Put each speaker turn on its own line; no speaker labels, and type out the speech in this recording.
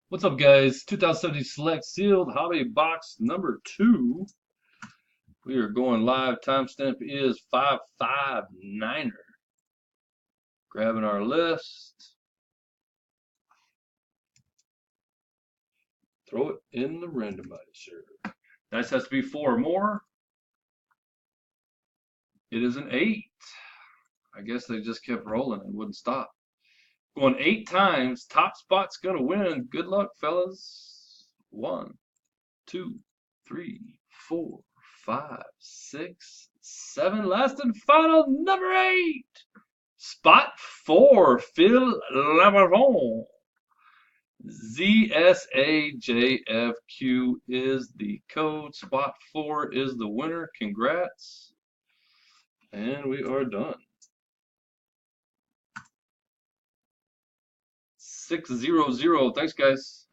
What's up, guys? 2070 Select Sealed Hobby Box number 2. We are going live. Timestamp is 559er. Grabbing our list. Throw it in the randomizer. Dice has to be 4 or more. It is an 8. I guess they just kept rolling and wouldn't stop. Going 8 times. Top spot's going to win. Good luck, fellas. 1, 2, 3, 4, 5, 6, 7. Last and final, number 8. Spot 4, Phil Laveron. ZSAJFQ is the code. Spot 4 is the winner. Congrats. And we are done. 600. Thanks, guys.